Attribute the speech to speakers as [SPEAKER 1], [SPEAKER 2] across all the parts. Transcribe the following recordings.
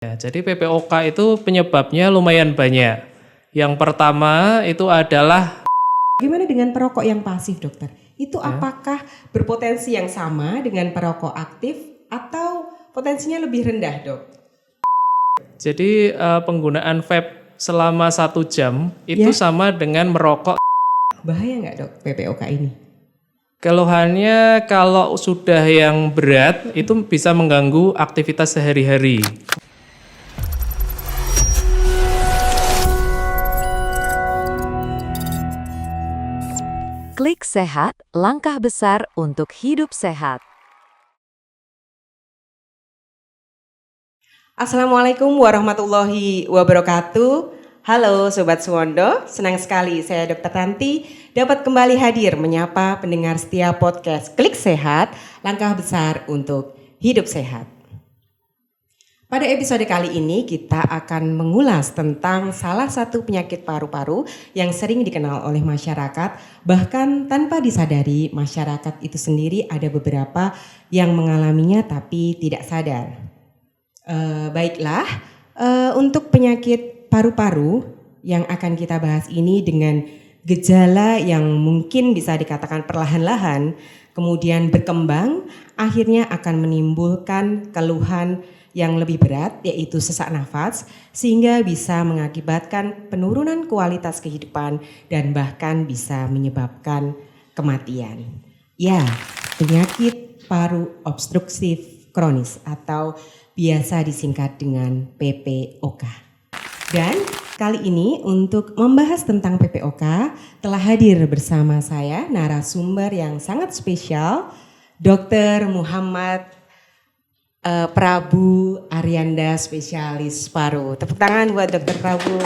[SPEAKER 1] Ya, jadi PPOK itu penyebabnya lumayan banyak. Yang pertama itu adalah
[SPEAKER 2] Bagaimana dengan perokok yang pasif, dokter? Itu apakah berpotensi yang sama dengan perokok aktif atau potensinya lebih rendah, dok?
[SPEAKER 1] jadi penggunaan vape selama 1 jam itu
[SPEAKER 2] Ya.
[SPEAKER 1] sama dengan merokok.
[SPEAKER 2] Bahaya nggak, dok, PPOK ini?
[SPEAKER 1] Keluhannya kalau sudah yang berat itu bisa mengganggu aktivitas sehari-hari.
[SPEAKER 3] Klik Sehat, langkah besar untuk hidup sehat.
[SPEAKER 2] Assalamualaikum warahmatullahi wabarakatuh. Halo Sobat Suwondo, senang sekali saya Dr. Tanti dapat kembali hadir menyapa pendengar setia podcast Klik Sehat, langkah besar untuk hidup sehat. Pada episode kali ini kita akan mengulas tentang salah satu penyakit paru-paru yang sering dikenal oleh masyarakat, bahkan tanpa disadari masyarakat itu sendiri ada beberapa yang mengalaminya tapi tidak sadar. Baiklah, untuk penyakit paru-paru yang akan kita bahas ini dengan gejala yang mungkin bisa dikatakan perlahan-lahan, kemudian berkembang, akhirnya akan menimbulkan keluhan yang lebih berat, yaitu sesak nafas, sehingga bisa mengakibatkan penurunan kualitas kehidupan dan bahkan bisa menyebabkan kematian. Ya, penyakit paru obstruktif kronis atau biasa disingkat dengan PPOK. Dan kali ini untuk membahas tentang PPOK telah hadir bersama saya narasumber yang sangat spesial, Dr. Muhammad Prabu Aryanda, spesialis paru. Tepuk tangan buat Dr. Prabu.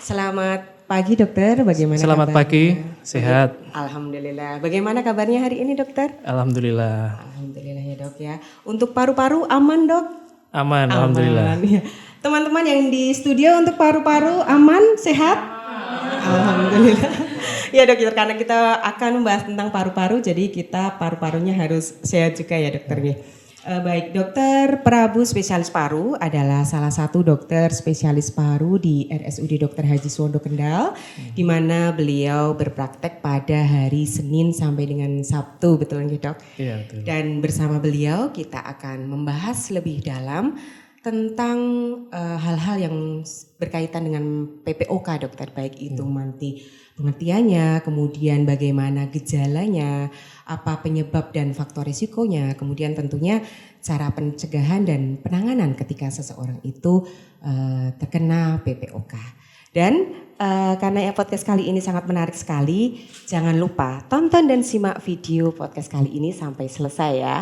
[SPEAKER 2] Selamat pagi, dokter. Bagaimana
[SPEAKER 1] Selamat
[SPEAKER 2] kabarnya?
[SPEAKER 1] pagi, sehat.
[SPEAKER 2] Alhamdulillah. Bagaimana kabarnya hari ini, dokter?
[SPEAKER 1] Alhamdulillah.
[SPEAKER 2] Alhamdulillah ya, dok ya. Untuk paru-paru aman, dok?
[SPEAKER 1] Aman, alhamdulillah.
[SPEAKER 2] Aman, ya. Teman-teman yang di studio untuk paru-paru aman, sehat? Alhamdulillah. Ya, dokter, karena kita akan membahas tentang paru-paru, jadi kita paru-parunya harus sehat juga ya, dokternya. Baik, Dokter Prabu spesialis paru adalah salah satu dokter spesialis paru di RSUD Dr. Haji Suwondo Kendal, di mana beliau berpraktek pada hari Senin sampai dengan Sabtu, betul nggih, Dok?
[SPEAKER 1] Iya, betul.
[SPEAKER 2] Dan bersama beliau kita akan membahas lebih dalam tentang hal-hal yang berkaitan dengan PPOK, dokter, baik itu nanti pengertiannya, kemudian bagaimana gejalanya, apa penyebab dan faktor risikonya, kemudian tentunya cara pencegahan dan penanganan ketika seseorang itu terkena PPOK. Dan karena podcast kali ini sangat menarik sekali, jangan lupa tonton dan simak video podcast kali ini sampai selesai ya.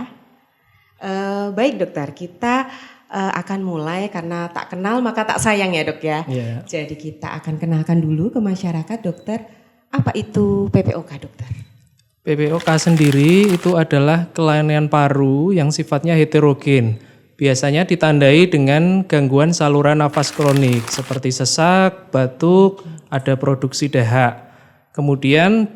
[SPEAKER 2] Baik, dokter, kita akan mulai karena tak kenal maka tak sayang ya, dok ya.
[SPEAKER 1] Iya.
[SPEAKER 2] Jadi kita akan kenalkan dulu ke masyarakat, dokter, apa itu PPOK, dokter?
[SPEAKER 1] PPOK sendiri itu adalah kelainan paru yang sifatnya heterogen. Biasanya ditandai dengan gangguan saluran nafas kronik seperti sesak, batuk, ada produksi dahak. Kemudian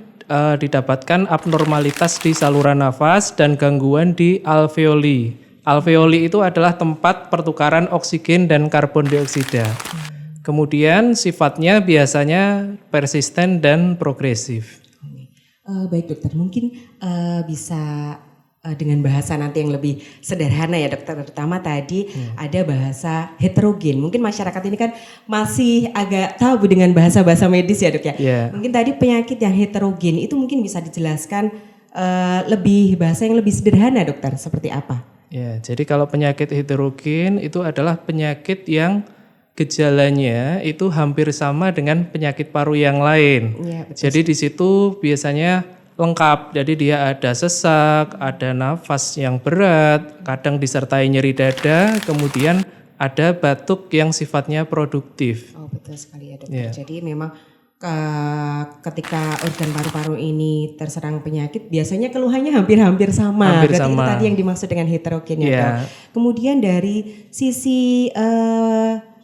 [SPEAKER 1] didapatkan abnormalitas di saluran nafas dan gangguan di alveoli. Alveoli itu adalah tempat pertukaran oksigen dan karbon dioksida. Kemudian sifatnya biasanya persisten dan progresif.
[SPEAKER 2] Baik, dokter, mungkin bisa dengan bahasa nanti yang lebih sederhana ya, dokter. Terutama tadi ada bahasa heterogen. Mungkin masyarakat ini kan masih agak tabu dengan bahasa-bahasa medis ya, dok ya.
[SPEAKER 1] Yeah.
[SPEAKER 2] Mungkin tadi penyakit yang heterogen itu mungkin bisa dijelaskan lebih bahasa yang lebih sederhana, dokter, seperti apa?
[SPEAKER 1] Ya, jadi kalau penyakit heterogen itu adalah penyakit yang gejalanya itu hampir sama dengan penyakit paru yang lain.
[SPEAKER 2] Ya, betul.
[SPEAKER 1] Jadi di situ biasanya lengkap. Jadi dia ada sesak, ada nafas yang berat, kadang disertai nyeri dada, kemudian ada batuk yang sifatnya produktif.
[SPEAKER 2] Oh, betul sekali ya, dokter.
[SPEAKER 1] Ya.
[SPEAKER 2] Jadi memang ketika organ paru-paru ini terserang penyakit, biasanya keluhannya hampir-hampir sama.
[SPEAKER 1] Hampir
[SPEAKER 2] Berarti
[SPEAKER 1] sama.
[SPEAKER 2] itu tadi yang dimaksud dengan heterogen ya,
[SPEAKER 1] Iya.
[SPEAKER 2] Dok. Kemudian dari sisi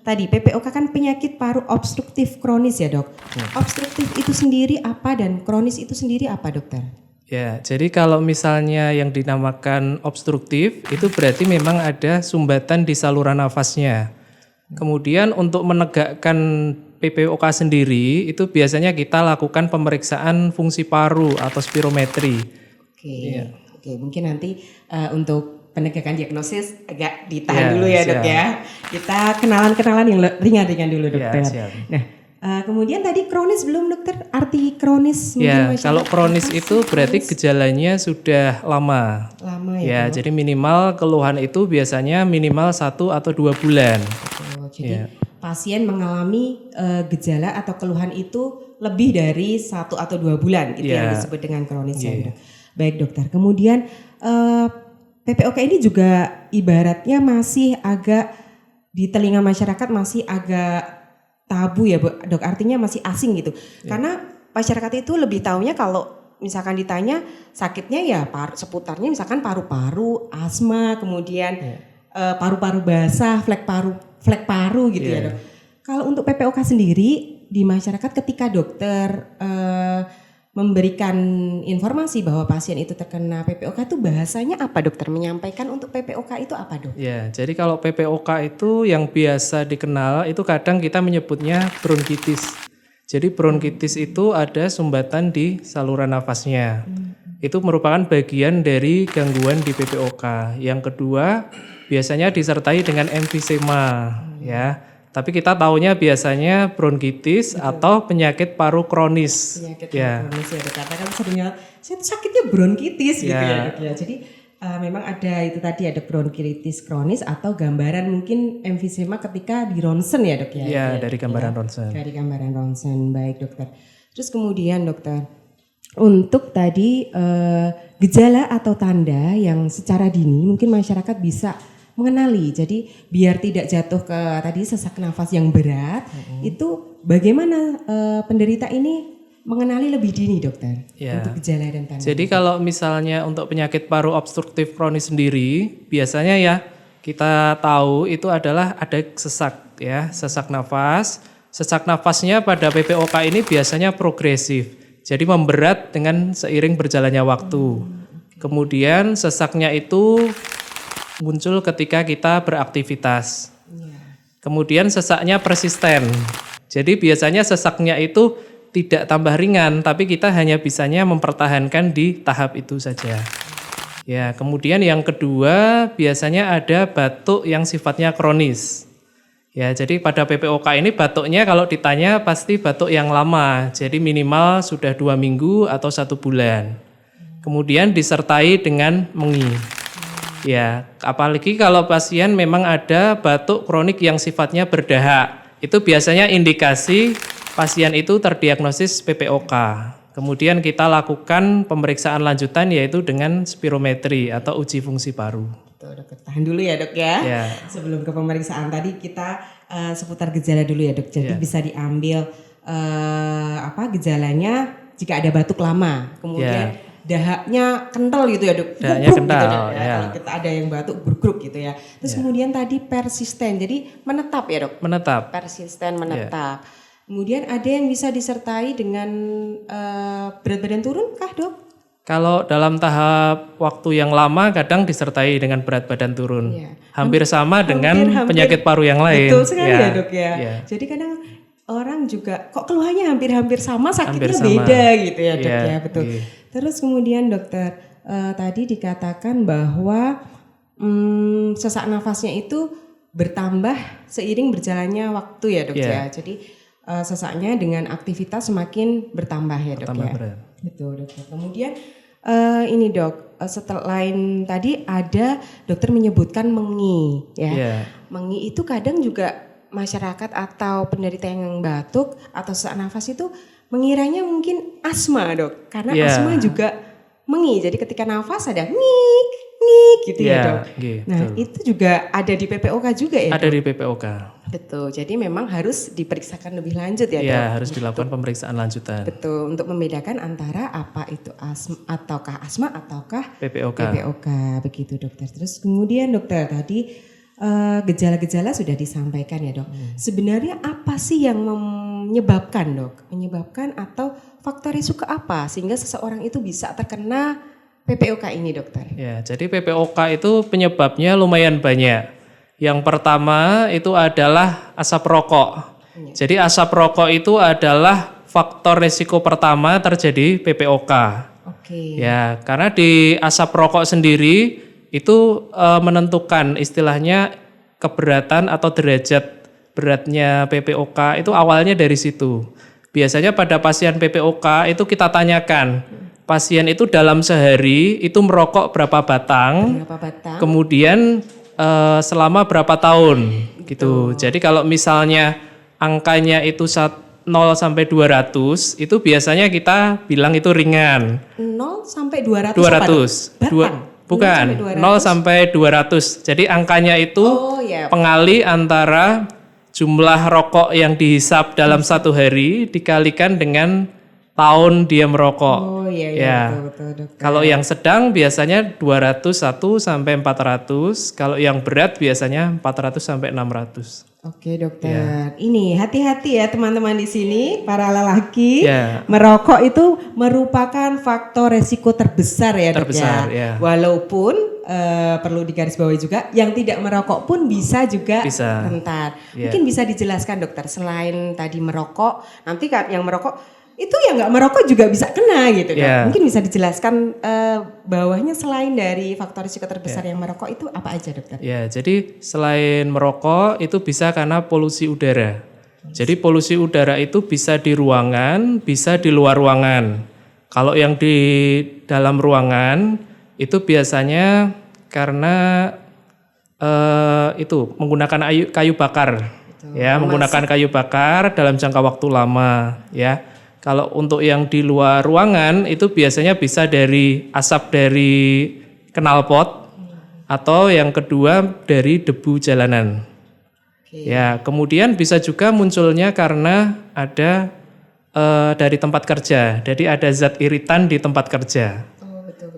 [SPEAKER 2] tadi PPOK kan penyakit paru obstruktif kronis ya, dok. Obstruktif itu sendiri apa dan kronis itu sendiri apa, dokter?
[SPEAKER 1] Ya, jadi kalau misalnya yang dinamakan obstruktif itu berarti memang ada sumbatan di saluran nafasnya. Kemudian untuk menegakkan PPOK sendiri itu biasanya kita lakukan pemeriksaan fungsi paru atau spirometri.
[SPEAKER 2] Oke, mungkin nanti untuk penegakan diagnosis agak ditahan dulu ya dok ya. Kita kenalan-kenalan yang ringan-ringan dulu dokter.
[SPEAKER 1] Siap.
[SPEAKER 2] Nah, kemudian tadi kronis belum dokter? Arti kronis mungkin
[SPEAKER 1] Ya,
[SPEAKER 2] masyarakat
[SPEAKER 1] kalau kronis
[SPEAKER 2] apa
[SPEAKER 1] itu
[SPEAKER 2] sih
[SPEAKER 1] berarti
[SPEAKER 2] kronis?
[SPEAKER 1] gejalanya sudah lama.
[SPEAKER 2] Lama
[SPEAKER 1] Ya,
[SPEAKER 2] ya dok?
[SPEAKER 1] jadi minimal keluhan itu biasanya minimal 1 atau 2 bulan.
[SPEAKER 2] Jadi pasien mengalami gejala atau keluhan itu lebih dari 1 atau 2 bulan gitu yang disebut dengan kronis ya dok. Baik dokter, kemudian PPOK ini juga ibaratnya masih agak di telinga masyarakat masih agak tabu ya dok, artinya masih asing gitu. Karena masyarakat itu lebih taunya kalau misalkan ditanya sakitnya ya seputarnya misalkan paru-paru, asma, kemudian paru-paru basah, flek paru gitu ya dok. Kalau untuk PPOK sendiri di masyarakat ketika dokter memberikan informasi bahwa pasien itu terkena PPOK itu bahasanya apa dokter? Menyampaikan untuk PPOK itu apa dok?
[SPEAKER 1] Ya, jadi kalau PPOK itu yang biasa dikenal itu kadang kita menyebutnya bronkitis. Jadi bronkitis itu ada sumbatan di saluran nafasnya. Itu merupakan bagian dari gangguan di PPOK. Yang kedua, biasanya disertai dengan emfisema, ya. Tapi kita taunya biasanya bronkitis atau penyakit paru kronis.
[SPEAKER 2] Penyakit paru kronis ya dok. Karena kan seringnya saya tuh sakitnya bronkitis gitu ya dok ya. Jadi memang ada itu tadi ada bronkitis kronis atau gambaran mungkin emfisema ketika di ronsen ya dok ya.
[SPEAKER 1] Iya, dari gambaran ronsen.
[SPEAKER 2] Dari gambaran ronsen, baik dokter. Terus kemudian dokter, untuk tadi gejala atau tanda yang secara dini mungkin masyarakat bisa mengenali. Jadi biar tidak jatuh ke tadi sesak nafas yang berat, itu bagaimana penderita ini mengenali lebih dini dokter untuk gejala dan tanda.
[SPEAKER 1] Jadi kalau misalnya untuk penyakit paru obstruktif kronis sendiri, biasanya ya kita tahu itu adalah ada sesak ya, sesak nafas. Sesak nafasnya pada PPOK ini biasanya progresif. Jadi memberat dengan seiring berjalannya waktu. Kemudian sesaknya itu muncul ketika kita beraktivitas. Kemudian sesaknya persisten. Jadi biasanya sesaknya itu tidak tambah ringan, tapi kita hanya bisanya mempertahankan di tahap itu saja. Ya, kemudian yang kedua biasanya ada batuk yang sifatnya kronis. Ya, jadi pada PPOK ini batuknya kalau ditanya pasti batuk yang lama, jadi minimal sudah 2 minggu atau 1 bulan. Kemudian disertai dengan mengi. Ya, apalagi kalau pasien memang ada batuk kronik yang sifatnya berdahak, itu biasanya indikasi pasien itu terdiagnosis PPOK. Kemudian kita lakukan pemeriksaan lanjutan yaitu dengan spirometri atau uji fungsi paru.
[SPEAKER 2] Dok, tahan dulu ya dok ya. Sebelum ke pemeriksaan tadi kita seputar gejala dulu ya dok. Jadi bisa diambil gejalanya jika ada batuk lama, kemudian dahaknya kental gitu ya dok.
[SPEAKER 1] Dahaknya kental
[SPEAKER 2] gitu, dok, ya. Kalau kita ada yang batuk grup gitu ya. Terus kemudian tadi persisten, jadi menetap ya dok.
[SPEAKER 1] Menetap.
[SPEAKER 2] Persisten menetap. Kemudian ada yang bisa disertai dengan berat badan turun kah dok?
[SPEAKER 1] Kalau dalam tahap waktu yang lama kadang disertai dengan berat badan turun. Hampir sama dengan penyakit paru yang lain.
[SPEAKER 2] Betul sekali ya dok ya. Jadi kadang orang juga kok keluhannya hampir sama, sakitnya beda gitu ya dok ya. Betul. Terus kemudian dokter tadi dikatakan bahwa sesak nafasnya itu bertambah seiring berjalannya waktu ya dok ya. Jadi sesaknya dengan aktivitas semakin bertambah ya dok ya.
[SPEAKER 1] Berat.
[SPEAKER 2] Betul dokter. Kemudian ini dok, selain tadi ada dokter menyebutkan mengi ya. Mengi itu kadang juga masyarakat atau penderita yang batuk atau sesak nafas itu mengiranya mungkin asma dok. Karena asma juga mengi. Jadi ketika nafas ada ngik gitu ya dok. Nah itu juga ada di PPOK juga ya dok?
[SPEAKER 1] Ada di PPOK.
[SPEAKER 2] Betul, jadi memang harus diperiksakan lebih lanjut ya dok?
[SPEAKER 1] Iya, harus dilakukan pemeriksaan lanjutan.
[SPEAKER 2] Betul, untuk membedakan antara apa itu asma ataukah
[SPEAKER 1] PPOK.
[SPEAKER 2] PPOK, begitu dokter. Terus kemudian dokter tadi gejala-gejala sudah disampaikan ya dok. Sebenarnya apa sih yang menyebabkan dok? Menyebabkan atau faktor risiko apa sehingga seseorang itu bisa terkena PPOK ini dokter?
[SPEAKER 1] Ya, jadi PPOK itu penyebabnya lumayan banyak. Yang pertama itu adalah asap rokok. Jadi asap rokok itu adalah faktor risiko pertama terjadi PPOK.
[SPEAKER 2] Oke.
[SPEAKER 1] Ya, karena di asap rokok sendiri itu menentukan istilahnya keberatan atau derajat beratnya PPOK itu awalnya dari situ. Biasanya pada pasien PPOK itu kita tanyakan, pasien itu dalam sehari itu merokok berapa batang, kemudian selama berapa tahun gitu. Jadi kalau misalnya angkanya itu 0 sampai 200 itu biasanya kita bilang itu ringan.
[SPEAKER 2] 0 sampai 200
[SPEAKER 1] 200. Bukan, 0 sampai 200. Jadi angkanya itu pengali antara jumlah rokok yang dihisap dalam satu hari dikalikan dengan tahun dia merokok.
[SPEAKER 2] Oh iya, betul, dokter.
[SPEAKER 1] Kalau yang sedang biasanya 201 sampai 400, kalau yang berat biasanya 400 sampai 600.
[SPEAKER 2] Oke dokter, ini hati-hati ya teman-teman di sini, para lelaki,
[SPEAKER 1] Ya.
[SPEAKER 2] merokok itu merupakan faktor resiko terbesar ya dok
[SPEAKER 1] ya.
[SPEAKER 2] Walaupun perlu digarisbawahi juga, yang tidak merokok pun bisa juga rentan. Mungkin bisa dijelaskan dokter, selain tadi merokok, nanti kan yang merokok itu yang nggak merokok juga bisa kena gitu kan? Mungkin bisa dijelaskan bawahnya selain dari faktor risiko terbesar yang merokok itu apa aja dokter?
[SPEAKER 1] Ya, jadi selain merokok itu bisa karena polusi udara. Jadi polusi udara itu bisa di ruangan, bisa di luar ruangan. Kalau yang di dalam ruangan itu biasanya karena itu menggunakan kayu bakar. Ya, menggunakan kayu bakar dalam jangka waktu lama ya. Kalau untuk yang di luar ruangan itu biasanya bisa dari asap dari knalpot atau yang kedua dari debu jalanan. Ya, kemudian bisa juga munculnya karena ada dari tempat kerja. Jadi ada zat iritan di tempat kerja.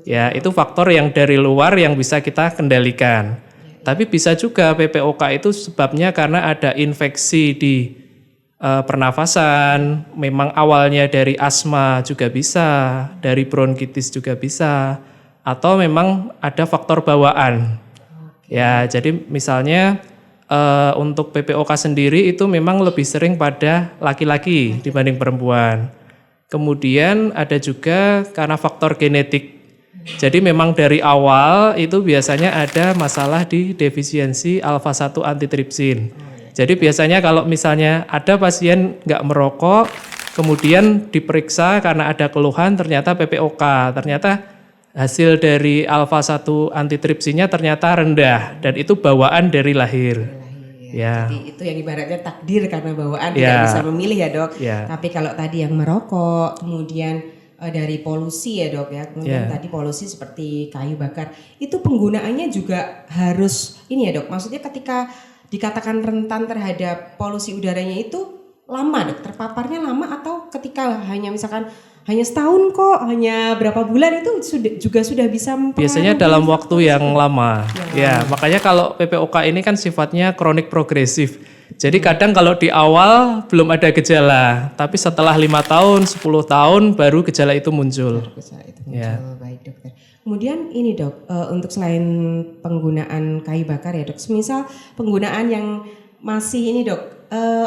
[SPEAKER 1] Ya, itu faktor yang dari luar yang bisa kita kendalikan. Tapi bisa juga PPOK itu sebabnya karena ada infeksi di pernafasan, memang awalnya dari asma juga bisa, dari bronkitis juga bisa, atau memang ada faktor bawaan. Ya, jadi misalnya untuk PPOK sendiri itu memang lebih sering pada laki-laki dibanding perempuan. Kemudian ada juga karena faktor genetik. Jadi memang dari awal itu biasanya ada masalah di defisiensi alfa-1 antitripsin. Jadi biasanya kalau misalnya ada pasien nggak merokok, kemudian diperiksa karena ada keluhan ternyata PPOK, ternyata hasil dari alfa-1 antitripsinnya ternyata rendah dan itu bawaan dari lahir. Ya.
[SPEAKER 2] Jadi itu yang ibaratnya takdir karena bawaan tidak bisa memilih ya dok. Tapi kalau tadi yang merokok, kemudian dari polusi ya dok ya, kemudian tadi polusi seperti kayu bakar, itu penggunaannya juga harus ini ya dok, maksudnya ketika dikatakan rentan terhadap polusi udaranya itu lama dok, terpaparnya lama atau ketika hanya misalkan hanya setahun kok, hanya berapa bulan itu juga sudah bisa mempengaruhi?
[SPEAKER 1] Biasanya dalam waktu yang lama. Ya, makanya kalau PPOK ini kan sifatnya kronik progresif. Jadi kadang kalau di awal belum ada gejala, tapi setelah 5 tahun, 10 tahun baru gejala itu muncul.
[SPEAKER 2] Baik dokter. Kemudian ini dok, untuk selain penggunaan kayu bakar ya dok, semisal penggunaan yang masih ini dok,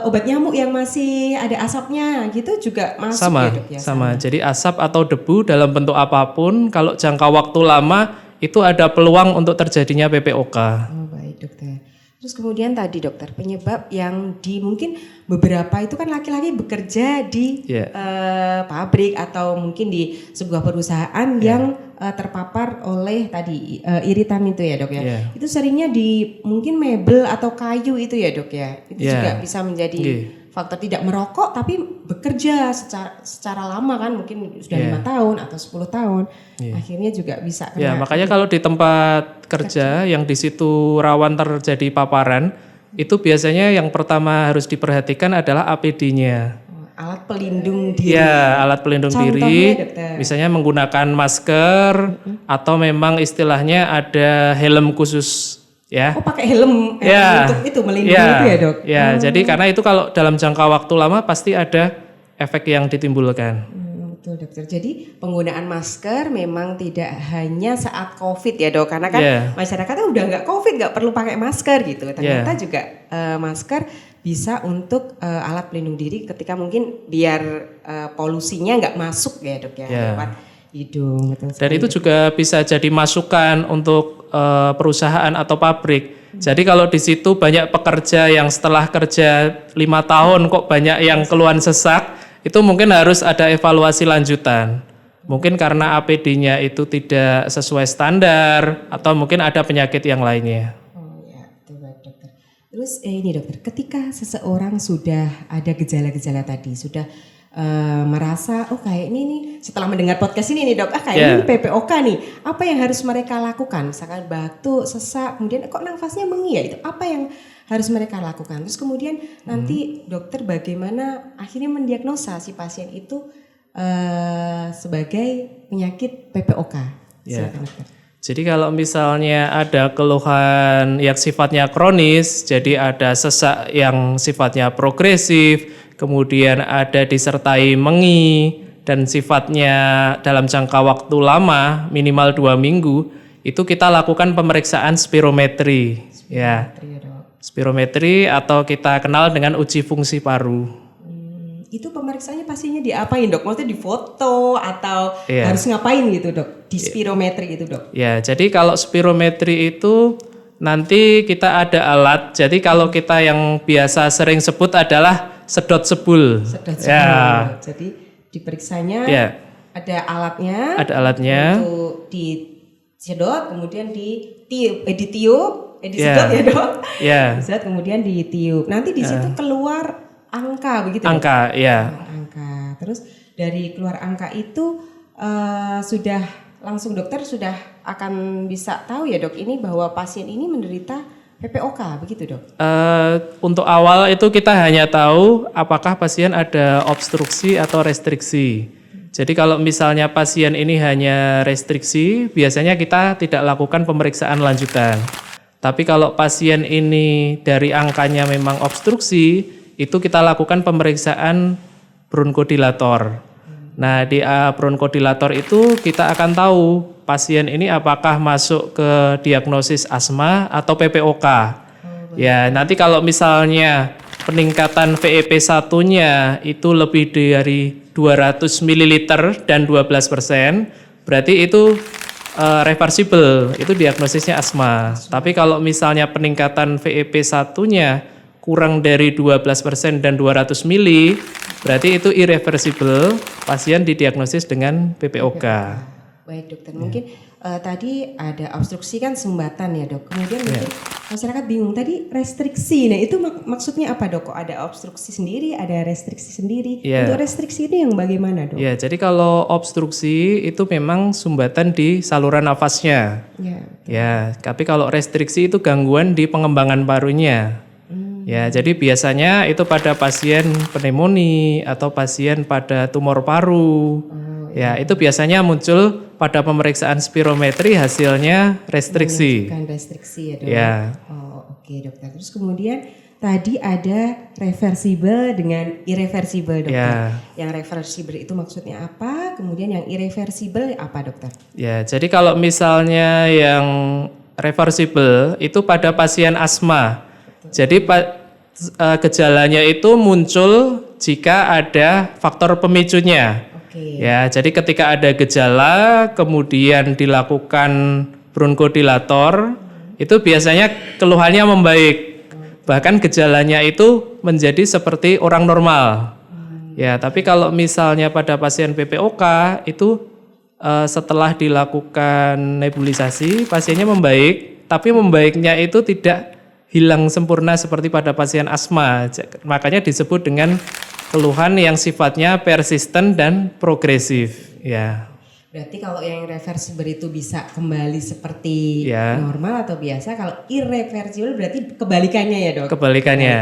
[SPEAKER 2] obat nyamuk yang masih ada asapnya gitu juga masuk ya dok ya?
[SPEAKER 1] Sama. Jadi asap atau debu dalam bentuk apapun, kalau jangka waktu lama itu ada peluang untuk terjadinya PPOK.
[SPEAKER 2] Oh baik dokter. Terus kemudian tadi dokter, penyebab yang mungkin beberapa itu kan laki-laki bekerja di pabrik atau mungkin di sebuah perusahaan yang terpapar oleh tadi iritan itu ya dok ya. Itu seringnya di mungkin mebel atau kayu itu ya dok ya. Itu juga bisa menjadi faktor tidak merokok tapi bekerja secara lama kan, mungkin sudah 5 tahun atau 10 tahun. Akhirnya juga bisa kena.
[SPEAKER 1] Ya, makanya kalau di tempat kerja yang di situ rawan terjadi paparan, itu biasanya yang pertama harus diperhatikan adalah APD-nya.
[SPEAKER 2] Alat pelindung diri.
[SPEAKER 1] Ya, alat pelindung diri. Misalnya menggunakan masker atau memang istilahnya ada helm khusus Ya.
[SPEAKER 2] Oh pakai helm
[SPEAKER 1] Ya.
[SPEAKER 2] untuk itu melindungi itu ya dok?
[SPEAKER 1] Ya, jadi karena itu kalau dalam jangka waktu lama pasti ada efek yang ditimbulkan.
[SPEAKER 2] Betul dokter. Jadi penggunaan masker memang tidak hanya saat COVID ya dok, karena kan masyarakatnya udah nggak COVID nggak perlu pakai masker gitu. Ternyata juga masker bisa untuk alat pelindung diri ketika mungkin biar polusinya nggak masuk ya dok ya lewat hidung. Betul
[SPEAKER 1] Dan itu juga bisa jadi masukan untuk perusahaan atau pabrik. Jadi kalau di situ banyak pekerja yang setelah kerja 5 tahun kok banyak yang keluhan sesak, itu mungkin harus ada evaluasi lanjutan. Mungkin karena APD-nya itu tidak sesuai standar atau mungkin ada penyakit yang lainnya.
[SPEAKER 2] Oh ya, betul baik dokter. Terus ini dokter, ketika seseorang sudah ada gejala-gejala tadi, sudah merasa oh kayak ini nih setelah mendengar podcast ini nih dok, kayak ini PPOK nih, apa yang harus mereka lakukan? Misalkan batuk, sesak, kemudian kok nafasnya mengi ya, itu apa yang harus mereka lakukan? Terus kemudian nanti dokter bagaimana akhirnya mendiagnosa si pasien itu sebagai penyakit PPOK? Silakan dokter.
[SPEAKER 1] Jadi kalau misalnya ada keluhan yang sifatnya kronis, jadi ada sesak yang sifatnya progresif, kemudian ada disertai mengi, dan sifatnya dalam jangka waktu lama, minimal 2 minggu, itu kita lakukan pemeriksaan spirometri. Spirometri atau kita kenal dengan uji fungsi paru.
[SPEAKER 2] Itu pemeriksaannya pastinya diapain dok? Maksudnya difoto atau harus ngapain gitu dok? Di spirometri itu dok?
[SPEAKER 1] Ya, jadi kalau spirometri itu nanti kita ada alat. Jadi kalau kita yang biasa sering sebut adalah sedot sebul.
[SPEAKER 2] Sedot sebul. Jadi diperiksanya ada alatnya.
[SPEAKER 1] Ada alatnya.
[SPEAKER 2] Untuk disedot, kemudian ditiup, disedot ya dok? Disedot kemudian ditiup. Nanti di situ keluar angka begitu.
[SPEAKER 1] Angka,
[SPEAKER 2] angka. Terus dari keluar angka itu sudah langsung dokter sudah akan bisa tahu ya dok ini bahwa pasien ini menderita PPOK begitu dok?
[SPEAKER 1] Untuk awal itu kita hanya tahu apakah pasien ada obstruksi atau restriksi. Jadi kalau misalnya pasien ini hanya restriksi, biasanya kita tidak lakukan pemeriksaan lanjutan. Tapi kalau pasien ini dari angkanya memang obstruksi, itu kita lakukan pemeriksaan bronkodilator. Nah, di bronkodilator itu kita akan tahu pasien ini apakah masuk ke diagnosis asma atau PPOK. Ya, nanti kalau misalnya peningkatan VEP1-nya itu lebih dari 200 ml dan 12%, berarti itu reversible, itu diagnosisnya asma. Tapi kalau misalnya peningkatan VEP1-nya kurang dari 12% dan 200 mili, berarti itu irreversible, pasien didiagnosis dengan PPOK.
[SPEAKER 2] Baik dokter, mungkin tadi ada obstruksi kan sumbatan ya dok, kemudian mungkin masyarakat bingung tadi restriksi, nah itu maksudnya apa dok? Kok ada obstruksi sendiri, ada restriksi sendiri, untuk restriksi itu yang bagaimana dok?
[SPEAKER 1] Ya, jadi kalau obstruksi itu memang sumbatan di saluran nafasnya. Ya, tapi kalau restriksi itu gangguan di pengembangan parunya. Ya, jadi biasanya itu pada pasien pneumonia atau pasien pada tumor paru. Ya, itu biasanya muncul pada pemeriksaan spirometri hasilnya restriksi.
[SPEAKER 2] Menunjukkan restriksi ya dok. Oke dokter. Terus kemudian tadi ada reversible dengan irreversible dokter. Yang reversible itu maksudnya apa? Kemudian yang irreversible apa dokter? Ya,
[SPEAKER 1] jadi kalau misalnya yang reversible itu pada pasien asma. Jadi gejalanya itu muncul jika ada faktor pemicunya. Ya, jadi ketika ada gejala kemudian dilakukan bronkodilator, itu biasanya keluhannya membaik. Bahkan gejalanya itu menjadi seperti orang normal. Ya, tapi kalau misalnya pada pasien PPOK itu setelah dilakukan nebulisasi pasiennya membaik, tapi membaiknya itu tidak hilang sempurna seperti pada pasien asma. Makanya disebut dengan keluhan yang sifatnya persisten dan progresif. Ya.
[SPEAKER 2] Berarti kalau yang reversible itu bisa kembali seperti normal atau biasa. Kalau irreversible berarti kebalikannya ya dok?
[SPEAKER 1] Kebalikannya.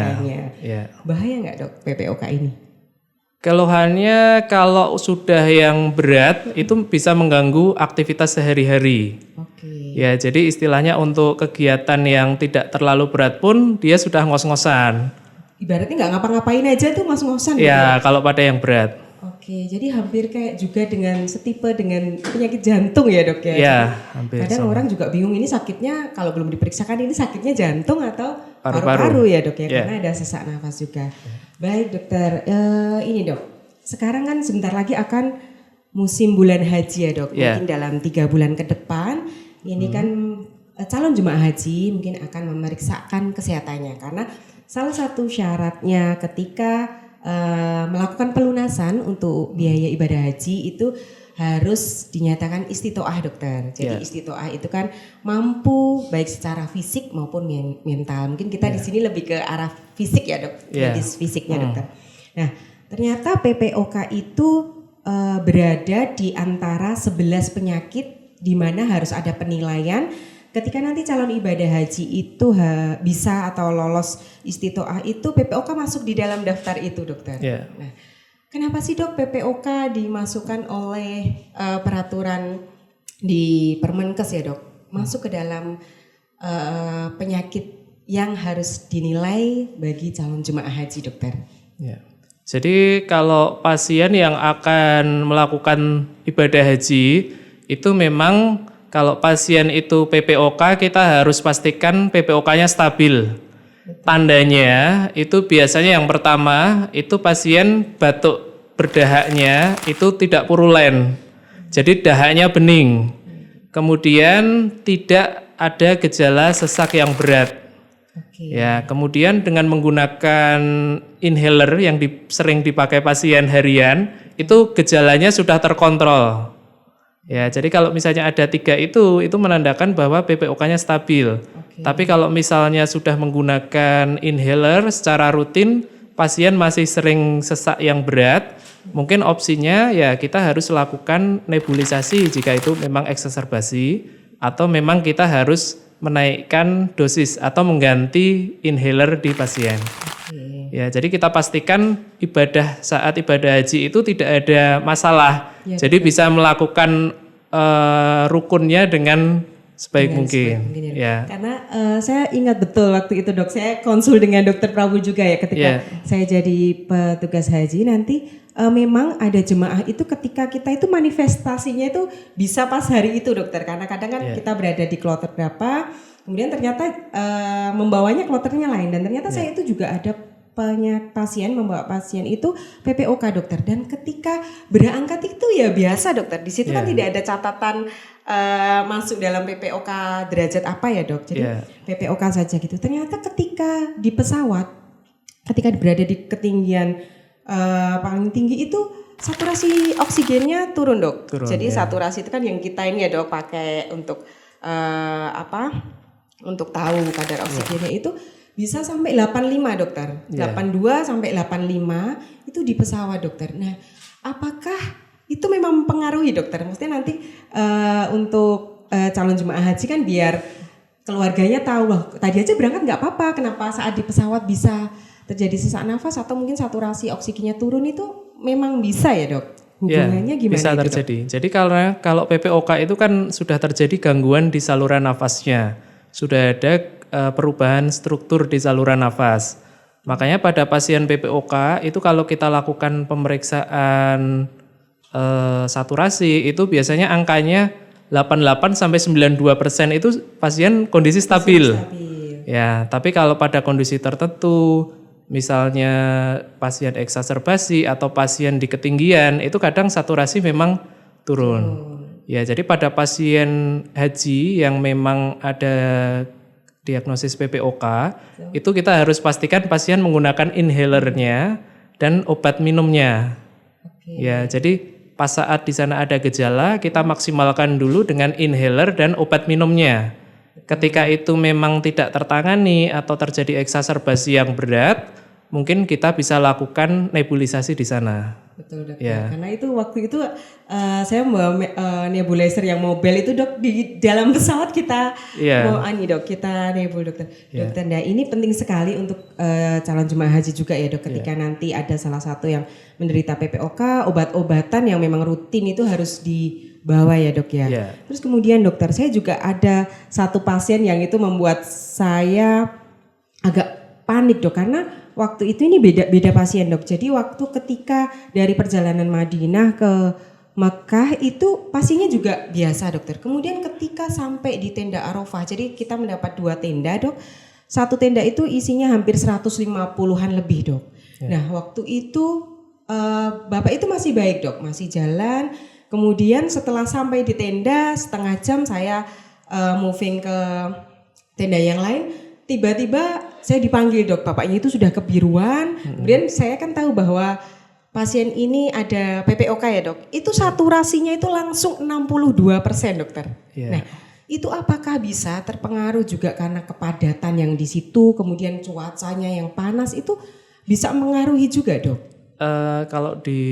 [SPEAKER 2] Bahaya nggak dok PPOK ini?
[SPEAKER 1] Keluhannya kalau sudah yang berat itu bisa mengganggu aktivitas sehari-hari.
[SPEAKER 2] Oke.
[SPEAKER 1] Ya, jadi istilahnya untuk kegiatan yang tidak terlalu berat pun dia sudah ngos-ngosan.
[SPEAKER 2] Ibaratnya nggak ngapa-ngapain aja tuh ngos-ngosan gitu
[SPEAKER 1] Ya, kalau pada yang berat.
[SPEAKER 2] Oke, jadi hampir kayak juga dengan setipe dengan penyakit jantung ya dok ya?
[SPEAKER 1] Ya, hampir
[SPEAKER 2] Kadang
[SPEAKER 1] sama.
[SPEAKER 2] orang juga bingung ini sakitnya kalau belum diperiksakan ini sakitnya jantung atau
[SPEAKER 1] Paru-paru.
[SPEAKER 2] paru-paru ya dok ya?
[SPEAKER 1] Ya.
[SPEAKER 2] Karena ada sesak nafas juga. Baik dokter, ini dok, sekarang kan sebentar lagi akan musim bulan haji ya dok?
[SPEAKER 1] Ya.
[SPEAKER 2] Mungkin dalam 3 bulan ke depan ini kan calon jemaah haji mungkin akan memeriksakan kesehatannya. Karena salah satu syaratnya ketika melakukan pelunasan untuk biaya ibadah haji itu harus dinyatakan istitoah dokter. Jadi istitoah itu kan mampu baik secara fisik maupun mental. Mungkin kita di sini lebih ke arah fisik ya dok, medis fisiknya dokter. Nah ternyata PPOK itu berada di antara 11 penyakit di mana harus ada penilaian. Ketika nanti calon ibadah haji itu bisa atau lolos istitoah itu PPOK masuk di dalam daftar itu dokter.
[SPEAKER 1] Yeah.
[SPEAKER 2] Nah, kenapa sih dok PPOK dimasukkan oleh peraturan di Permenkes ya dok? Masuk ke dalam penyakit yang harus dinilai bagi calon jemaah haji dokter.
[SPEAKER 1] Ya. Jadi kalau pasien yang akan melakukan ibadah haji itu memang kalau pasien itu PPOK kita harus pastikan PPOK-nya stabil. Tandanya itu biasanya yang pertama itu pasien batuk berdahaknya itu tidak purulen. Jadi dahaknya bening. Kemudian tidak ada gejala sesak yang berat. Ya, kemudian dengan menggunakan inhaler yang sering dipakai pasien harian itu gejalanya sudah terkontrol. Ya, jadi kalau misalnya ada 3 itu menandakan bahwa PPOK-nya stabil. Tapi kalau misalnya sudah menggunakan inhaler secara rutin, pasien masih sering sesak yang berat, mungkin opsinya ya kita harus lakukan nebulisasi jika itu memang eksaserbasi, atau memang kita harus menaikkan dosis atau mengganti inhaler di pasien. Ya, jadi kita pastikan saat ibadah haji itu tidak ada masalah.
[SPEAKER 2] Ya,
[SPEAKER 1] jadi bisa melakukan rukunnya dengan sebaik mungkin. Ya.
[SPEAKER 2] Karena saya ingat betul waktu itu dok, saya konsul dengan dokter Prabu juga ya ketika saya jadi petugas haji nanti memang ada jemaah itu ketika kita itu manifestasinya itu bisa pas hari itu dokter, karena kadang kan kita berada di kloter berapa, kemudian ternyata membawanya kloternya lain dan ternyata saya itu juga ada pasien membawa pasien itu PPOK dokter, dan ketika berangkat itu ya biasa dokter, di situ kan tidak ada catatan masuk dalam PPOK derajat apa ya dok, jadi PPOK saja gitu. Ternyata ketika di pesawat, ketika berada di ketinggian paling tinggi itu saturasi oksigennya turun dok. Jadi saturasi itu kan yang kita ini ya dok pakai untuk untuk tahu kadar oksigennya itu bisa sampai 85 dokter, 82 sampai 85 itu di pesawat dokter. Nah, apakah itu memang mempengaruhi dokter? Maksudnya nanti untuk calon jemaah haji kan biar keluarganya tahu, loh tadi aja berangkat nggak apa-apa, kenapa saat di pesawat bisa terjadi sesak nafas atau mungkin saturasi oksigennya turun, itu memang bisa ya dok? Hubungannya gimana
[SPEAKER 1] bisa
[SPEAKER 2] itu,
[SPEAKER 1] terjadi. Dok? Jadi kalau PPOK itu kan sudah terjadi gangguan di saluran nafasnya, sudah ada perubahan struktur di saluran nafas. Makanya pada pasien PPOK itu kalau kita lakukan pemeriksaan saturasi itu biasanya angkanya 88 sampai 92% itu pasien kondisi stabil. Ya, tapi kalau pada kondisi tertentu, misalnya pasien eksaserbasi atau pasien di ketinggian, itu kadang saturasi memang turun. Ya, jadi pada pasien haji yang memang ada diagnosis PPOK, itu kita harus pastikan pasien menggunakan inhalernya dan obat minumnya. Ya, jadi pas saat di sana ada gejala, kita maksimalkan dulu dengan inhaler dan obat minumnya. Ketika itu memang tidak tertangani atau terjadi eksaserbasi yang berat, mungkin kita bisa lakukan nebulisasi di sana.
[SPEAKER 2] Betul dokter.
[SPEAKER 1] Ya.
[SPEAKER 2] Karena itu waktu itu saya membawa nebulizer yang mobile itu dok di dalam pesawat kita mau dok kita nebul dokter. Dokter, nah ini penting sekali untuk calon jemaah haji juga ya dok. Ketika nanti ada salah satu yang menderita PPOK, obat-obatan yang memang rutin itu harus dibawa ya dok ya. Terus kemudian dokter, saya juga ada satu pasien yang itu membuat saya agak panik dok, karena waktu itu ini beda pasien dok. Jadi waktu ketika dari perjalanan Madinah ke Mekah itu pasiennya juga biasa dokter. Kemudian ketika sampai di tenda Arafah, jadi kita mendapat 2 tenda dok. Satu tenda itu isinya hampir 150-an lebih dok. Nah waktu itu bapak itu masih baik dok, masih jalan. Kemudian setelah sampai di tenda setengah jam saya moving ke tenda yang lain. Tiba-tiba saya dipanggil dok, bapaknya itu sudah kebiruan. Kemudian saya kan tahu bahwa pasien ini ada PPOK ya dok. Itu saturasinya itu langsung 62% dokter. Nah itu apakah bisa terpengaruh juga karena kepadatan yang di situ, kemudian cuacanya yang panas itu bisa mengaruhi juga dok?
[SPEAKER 1] Kalau di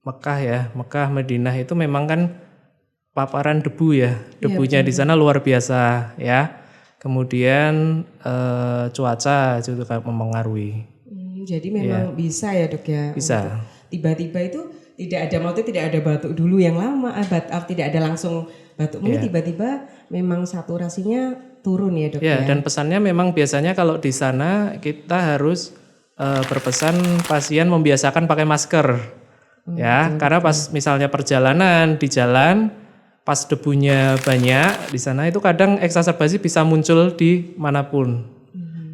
[SPEAKER 1] Mekah ya, Mekah Madinah itu memang kan paparan debu ya. Debunya di sana luar biasa ya. Kemudian cuaca juga mempengaruhi.
[SPEAKER 2] Jadi memang bisa ya dok ya.
[SPEAKER 1] Bisa.
[SPEAKER 2] Tiba-tiba itu tidak ada, maksudnya tidak ada batuk dulu yang lama, tidak ada langsung batuk. Mungkin tiba-tiba memang saturasinya turun ya dok ya.
[SPEAKER 1] Dan pesannya memang biasanya kalau di sana kita harus berpesan pasien membiasakan pakai masker. Karena pas misalnya perjalanan di jalan, pas debunya banyak di sana itu kadang eksaserbasi bisa muncul di manapun.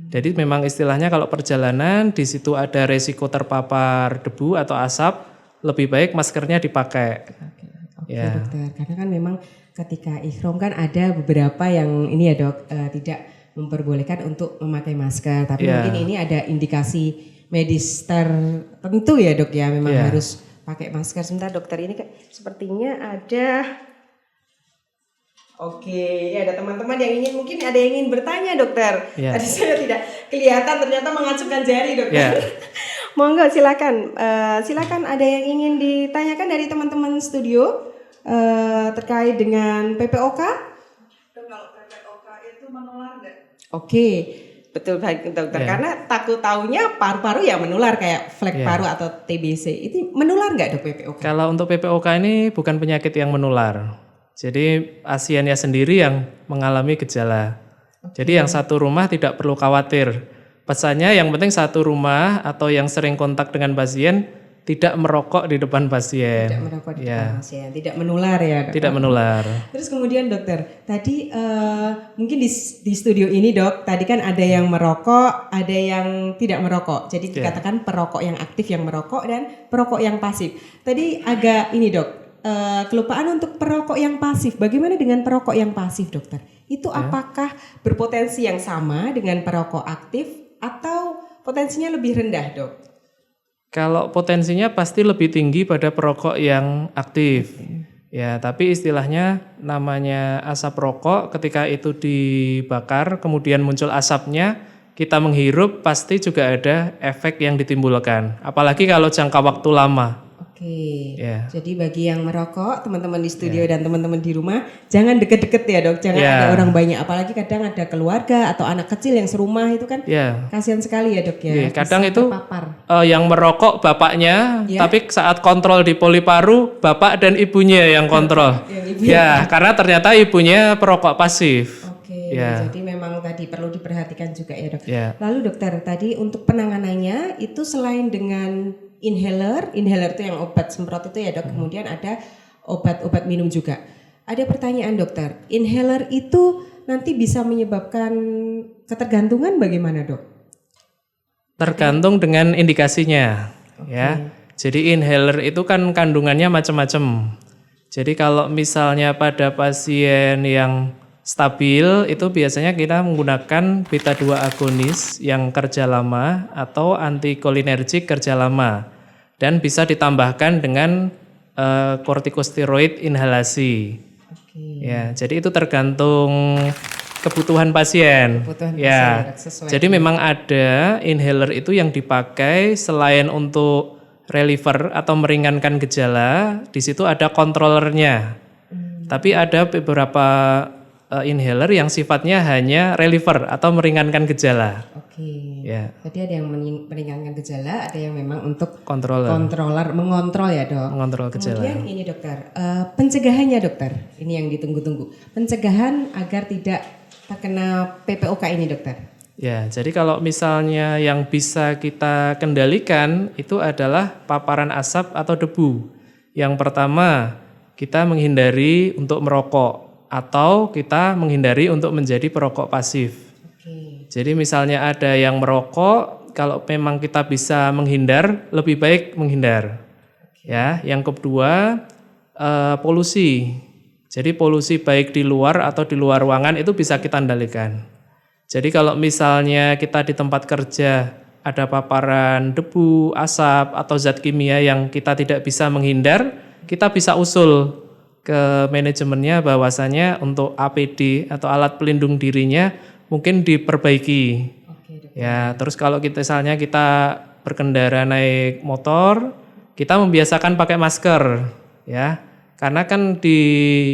[SPEAKER 1] Jadi memang istilahnya kalau perjalanan di situ ada resiko terpapar debu atau asap, lebih baik maskernya dipakai.
[SPEAKER 2] Oke dokter, karena kan memang ketika ihram kan ada beberapa yang ini ya dok tidak memperbolehkan untuk memakai masker, tapi mungkin ini ada indikasi medis tertentu ya dok ya, memang harus pakai masker. Sebentar dokter, ini sepertinya ada. Oke, ini ada teman-teman yang mungkin ada yang ingin bertanya dokter. Tadi saya tidak kelihatan, ternyata mengacungkan jari dokter. Monggo silakan, silakan ada yang ingin ditanyakan dari teman-teman studio terkait dengan PPOK.
[SPEAKER 4] Kalau PPOK itu menular nggak?
[SPEAKER 2] Oke, betul baik dokter. Karena takut taunya paru-paru ya menular kayak flek paru atau TBC. Itu menular nggak dok PPOK?
[SPEAKER 1] Kalau untuk PPOK ini bukan penyakit yang menular. Jadi pasiennya sendiri yang mengalami gejala. Jadi yang satu rumah tidak perlu khawatir. Pesannya yang penting satu rumah atau yang sering kontak dengan pasien tidak merokok di depan pasien.
[SPEAKER 2] Tidak merokok di depan pasien, tidak menular ya dok?
[SPEAKER 1] Tidak menular.
[SPEAKER 2] Terus kemudian dokter, tadi mungkin di studio ini dok, tadi kan ada yang merokok, ada yang tidak merokok. Jadi dikatakan perokok yang aktif yang merokok dan perokok yang pasif. Tadi agak ini dok, kelupaan untuk perokok yang pasif. Bagaimana dengan perokok yang pasif dokter? Itu apakah berpotensi yang sama dengan perokok aktif atau potensinya lebih rendah dok?
[SPEAKER 1] Kalau potensinya pasti lebih tinggi pada perokok yang aktif. Ya, tapi istilahnya namanya asap rokok, ketika itu dibakar kemudian muncul asapnya, kita menghirup pasti juga ada efek yang ditimbulkan. Apalagi kalau jangka waktu lama.
[SPEAKER 2] Oke, jadi bagi yang merokok, teman-teman di studio dan teman-teman di rumah, jangan deket-deket ya dok, jangan ada orang banyak, apalagi kadang ada keluarga atau anak kecil yang serumah itu kan, kasihan sekali ya dok ya.
[SPEAKER 1] Kadang itu yang merokok bapaknya, tapi saat kontrol di poliparu, bapak dan ibunya yang kontrol. Karena ternyata ibunya perokok pasif.
[SPEAKER 2] Oke, jadi memang tadi perlu diperhatikan juga ya dok. Lalu dokter, tadi untuk penanganannya itu selain dengan inhaler itu yang obat semprot itu ya dok, kemudian ada obat-obat minum juga. Ada pertanyaan dokter, inhaler itu nanti bisa menyebabkan ketergantungan bagaimana dok?
[SPEAKER 1] Tergantung dengan indikasinya ya. Jadi inhaler itu kan kandungannya macam-macam. Jadi kalau misalnya pada pasien yang stabil itu biasanya kita menggunakan beta 2 agonis yang kerja lama atau antikolinergik kerja lama dan bisa ditambahkan dengan kortikosteroid inhalasi. Ya, jadi itu tergantung kebutuhan pasien. Jadi memang ada inhaler itu yang dipakai selain untuk reliever atau meringankan gejala, di situ ada controllernya. Tapi ada beberapa inhaler yang sifatnya hanya reliever atau meringankan gejala.
[SPEAKER 2] Oke.
[SPEAKER 1] Ya.
[SPEAKER 2] Jadi ada yang meringankan gejala, ada yang memang untuk
[SPEAKER 1] Controller.
[SPEAKER 2] mengontrol ya dok.
[SPEAKER 1] Mengontrol gejala.
[SPEAKER 2] Kemudian ini dokter, pencegahannya dokter, ini yang ditunggu-tunggu. Pencegahan agar tidak terkena PPOK ini dokter.
[SPEAKER 1] Ya, jadi kalau misalnya yang bisa kita kendalikan itu adalah paparan asap atau debu. Yang pertama, kita menghindari untuk merokok atau kita menghindari untuk menjadi perokok pasif.
[SPEAKER 2] Oke.
[SPEAKER 1] Jadi misalnya ada yang merokok, kalau memang kita bisa menghindar, lebih baik menghindar. Ya, yang kedua polusi. Jadi polusi baik di luar atau di luar ruangan itu bisa kita kendalikan. Jadi kalau misalnya kita di tempat kerja ada paparan debu, asap atau zat kimia yang kita tidak bisa menghindar, kita bisa usul ke manajemennya bahwasanya untuk APD atau alat pelindung dirinya mungkin diperbaiki.
[SPEAKER 2] Oke, dokter.
[SPEAKER 1] Ya, terus kalau kita misalnya kita berkendara naik motor, kita membiasakan pakai masker, ya. Karena kan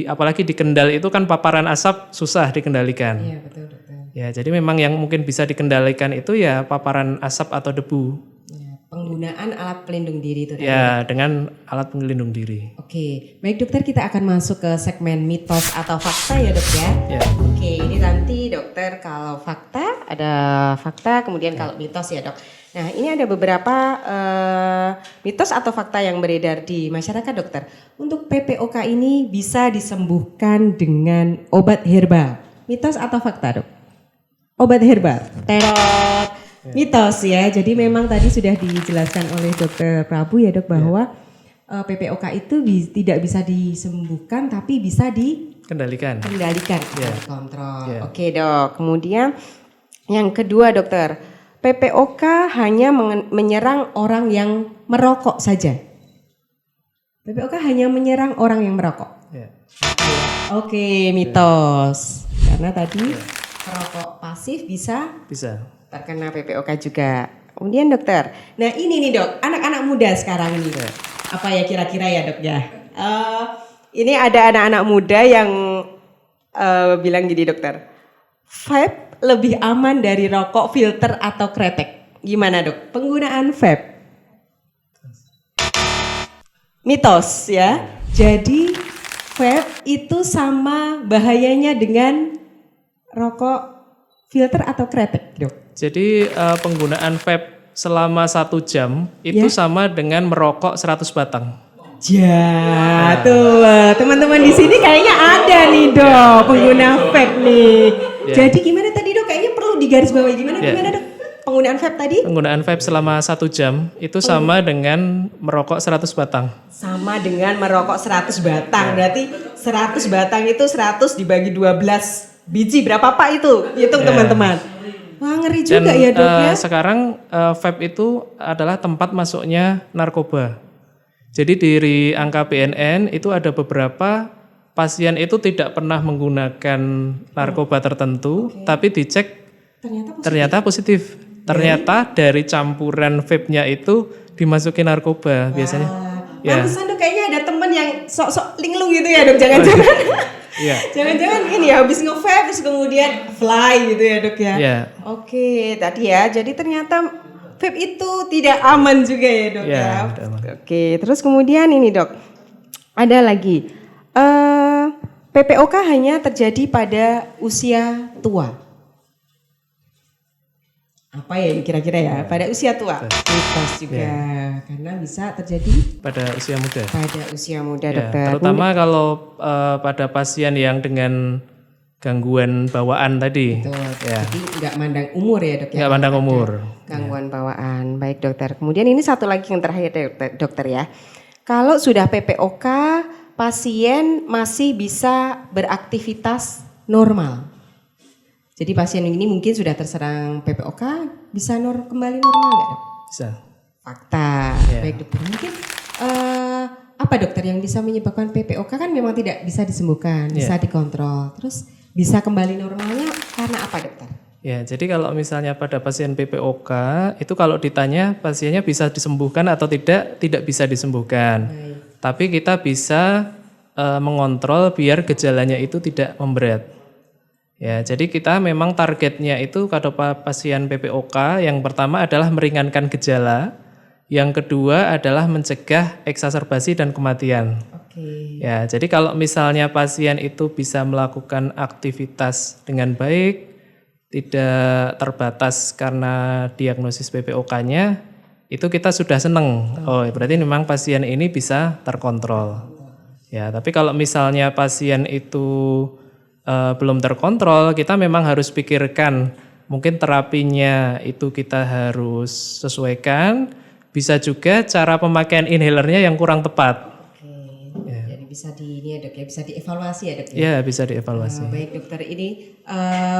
[SPEAKER 1] apalagi di Kendal itu kan paparan asap susah dikendalikan.
[SPEAKER 2] Iya betul dokter.
[SPEAKER 1] Ya, jadi memang yang mungkin bisa dikendalikan itu ya paparan asap atau debu.
[SPEAKER 2] Ya, penggunaan alat pelindung diri itu.
[SPEAKER 1] Ya, dengan alat pelindung diri.
[SPEAKER 2] Oke, baik dokter, kita akan masuk ke segmen mitos atau fakta ya dok ya.
[SPEAKER 1] Ya.
[SPEAKER 2] Oke, ini nanti dokter kalau fakta ada fakta, kemudian kalau mitos ya dok. Nah ini ada beberapa mitos atau fakta yang beredar di masyarakat dokter. Untuk PPOK ini bisa disembuhkan dengan obat herbal. Mitos atau fakta dok? Obat herbal. Terot. Mitos ya. Jadi memang tadi sudah dijelaskan oleh dokter Prabu ya dok bahwa PPOK itu tidak bisa disembuhkan tapi bisa
[SPEAKER 1] Kendalikan.
[SPEAKER 2] atau dikontrol.
[SPEAKER 1] Ya.
[SPEAKER 2] Oke dok. Kemudian yang kedua dokter, PPOK hanya menyerang orang yang merokok saja. PPOK hanya menyerang orang yang merokok.
[SPEAKER 1] Ya.
[SPEAKER 2] Oke, mitos. Karena tadi perokok pasif bisa
[SPEAKER 1] Bisa.
[SPEAKER 2] terkena PPOK juga. Kemudian dokter, nah ini nih dok, anak-anak muda sekarang ini. Apa ya kira-kira ya dok ya? Ini ada anak-anak muda yang bilang gini dokter, vape lebih aman dari rokok filter atau kretek. Gimana dok? Penggunaan vape. Mitos ya. Jadi vape itu sama bahayanya dengan rokok filter atau kretek dok.
[SPEAKER 1] Jadi penggunaan vape selama 1 jam itu sama dengan merokok 100 batang.
[SPEAKER 2] Ya, tuh teman-teman di sini kayaknya ada nih dok pengguna vape nih. Jadi gimana tadi dok? Kayaknya perlu digarisbawahi gimana dok? Penggunaan vape tadi?
[SPEAKER 1] Penggunaan vape selama 1 jam itu sama dengan merokok 100 batang.
[SPEAKER 2] Sama dengan merokok 100 batang. Berarti 100 batang itu 100 dibagi 12 biji. Berapa pak itu? Hitung teman-teman. Wah ngeri juga ya dok ya.
[SPEAKER 1] Sekarang vape itu adalah tempat masuknya narkoba. Jadi dari angka BNN itu ada beberapa pasien itu tidak pernah menggunakan narkoba tertentu, tapi dicek ternyata positif. Ternyata dari campuran vape-nya itu dimasukin narkoba biasanya.
[SPEAKER 2] Pantesan dok kayaknya ada temen yang sok-sok linglung gitu ya dok, jangan-jangan.
[SPEAKER 1] Iya.
[SPEAKER 2] Jangan-jangan ini ya habis nge-vape terus kemudian fly gitu ya dok ya.
[SPEAKER 1] Iya.
[SPEAKER 2] Oke, tadi ya. Jadi ternyata vape itu tidak aman juga ya dok
[SPEAKER 1] Iya,
[SPEAKER 2] ya.
[SPEAKER 1] tidak aman.
[SPEAKER 2] Oke, terus kemudian ini dok. Ada lagi. PPOK hanya terjadi pada usia tua. Apa ya kira-kira ya? Pada usia tua. Mitos juga. Karena bisa terjadi
[SPEAKER 1] Pada usia muda.
[SPEAKER 2] pada usia muda
[SPEAKER 1] Ya,
[SPEAKER 2] dokter.
[SPEAKER 1] terutama kalau pada pasien yang dengan gangguan bawaan tadi.
[SPEAKER 2] Betul.
[SPEAKER 1] Ya.
[SPEAKER 2] Jadi nggak mandang umur ya dok ya.
[SPEAKER 1] Nggak mandang
[SPEAKER 2] Kalau ada
[SPEAKER 1] umur.
[SPEAKER 2] Gangguan bawaan. Baik dokter. Kemudian ini satu lagi yang terakhir dokter ya. Kalau sudah PPOK, pasien masih bisa beraktivitas normal. Jadi pasien ini mungkin sudah terserang PPOK, bisa kembali normal nggak dok?
[SPEAKER 1] Bisa.
[SPEAKER 2] Fakta.
[SPEAKER 1] Ya.
[SPEAKER 2] Baik dokter. Mungkin apa dokter yang bisa menyebabkan PPOK kan memang tidak bisa disembuhkan, bisa dikontrol. Terus bisa kembali normalnya karena apa dokter?
[SPEAKER 1] Ya, jadi kalau misalnya pada pasien PPOK itu kalau ditanya pasiennya bisa disembuhkan atau tidak bisa disembuhkan. Tapi kita bisa mengontrol biar gejalanya itu tidak memberat. Ya, jadi kita memang targetnya itu kalau pasien PPOK yang pertama adalah meringankan gejala, yang kedua adalah mencegah eksaserbasi dan kematian.
[SPEAKER 2] Oke.
[SPEAKER 1] Ya, jadi kalau misalnya pasien itu bisa melakukan aktivitas dengan baik, tidak terbatas karena diagnosis PPOK-nya, itu kita sudah senang. Oh, berarti memang pasien ini bisa terkontrol. Ya, tapi kalau misalnya pasien itu belum terkontrol, kita memang harus pikirkan mungkin terapinya itu kita harus sesuaikan. Bisa juga cara pemakaian inhalernya yang kurang tepat.
[SPEAKER 2] Jadi bisa bisa dievaluasi ya dok ya?
[SPEAKER 1] Ya, bisa dievaluasi.
[SPEAKER 2] Baik dokter, ini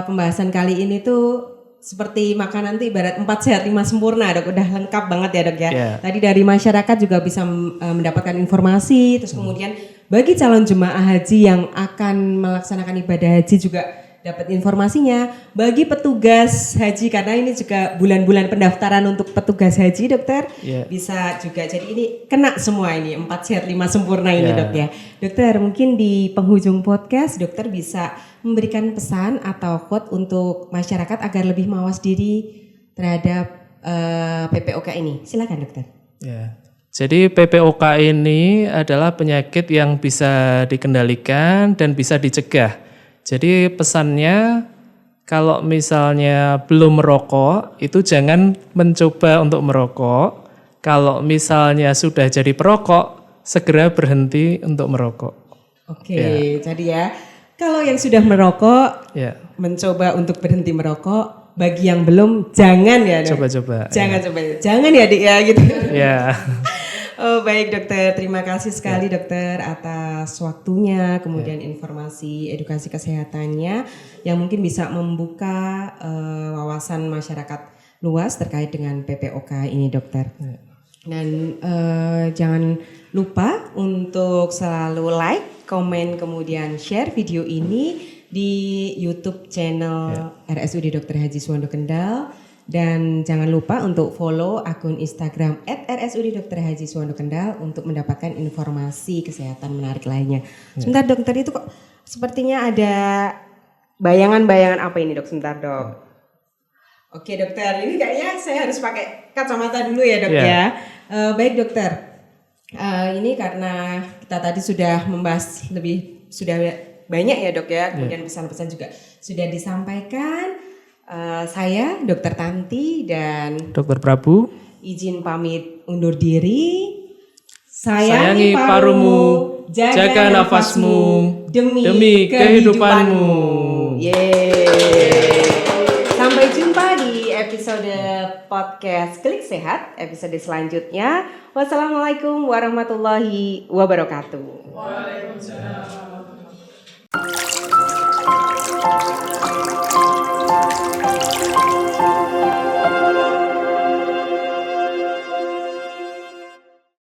[SPEAKER 2] pembahasan kali ini tuh seperti makanan tuh ibarat 4 sehat 5 sempurna dok, udah lengkap banget ya dok ya. Tadi dari masyarakat juga bisa mendapatkan informasi, terus kemudian bagi calon jemaah haji yang akan melaksanakan ibadah haji juga dapat informasinya. Bagi petugas haji, karena ini juga bulan-bulan pendaftaran untuk petugas haji dokter, bisa juga. Jadi ini kena semua ini 4 sehat 5 sempurna ini dok ya. Dokter, mungkin di penghujung podcast dokter bisa memberikan pesan atau quote untuk masyarakat agar lebih mawas diri terhadap PPOK ini. Silakan dokter.
[SPEAKER 1] Ya. Jadi PPOK ini adalah penyakit yang bisa dikendalikan dan bisa dicegah. Jadi pesannya kalau misalnya belum merokok itu jangan mencoba untuk merokok. Kalau misalnya sudah jadi perokok, segera berhenti untuk merokok.
[SPEAKER 2] Oke, jadi ya kalau yang sudah merokok mencoba untuk berhenti merokok, bagi yang belum jangan ya.
[SPEAKER 1] Coba-coba.
[SPEAKER 2] Jangan ya Dik ya gitu.
[SPEAKER 1] Ya.
[SPEAKER 2] Oh baik dokter, terima kasih sekali dokter atas waktunya, kemudian informasi edukasi kesehatannya yang mungkin bisa membuka wawasan masyarakat luas terkait dengan PPOK ini dokter. Dan jangan lupa untuk selalu like, komen, kemudian share video ini di YouTube channel RSUD Dr. Haji Suwondo Kendal. Dan jangan lupa untuk follow akun Instagram @RSUD Dr. Haji Suwondo Kendal untuk mendapatkan informasi kesehatan menarik lainnya. Sebentar dokter, itu kok sepertinya ada bayangan-bayangan apa ini dok? Sebentar dok. Oke dokter, ini kayaknya saya harus pakai kacamata dulu ya dok ya. Baik dokter, ini karena kita tadi sudah membahas sudah banyak ya dok ya, kemudian pesan-pesan juga sudah disampaikan. Saya Dr. Tanti dan
[SPEAKER 1] Dr. Prabu
[SPEAKER 2] izin pamit undur diri.
[SPEAKER 1] Sayangi parumu, jaga nafasmu demi kehidupanmu.
[SPEAKER 2] Sampai jumpa di episode podcast Klik Sehat episode selanjutnya. Wassalamualaikum warahmatullahi wabarakatuh.
[SPEAKER 1] Waalaikumsalam.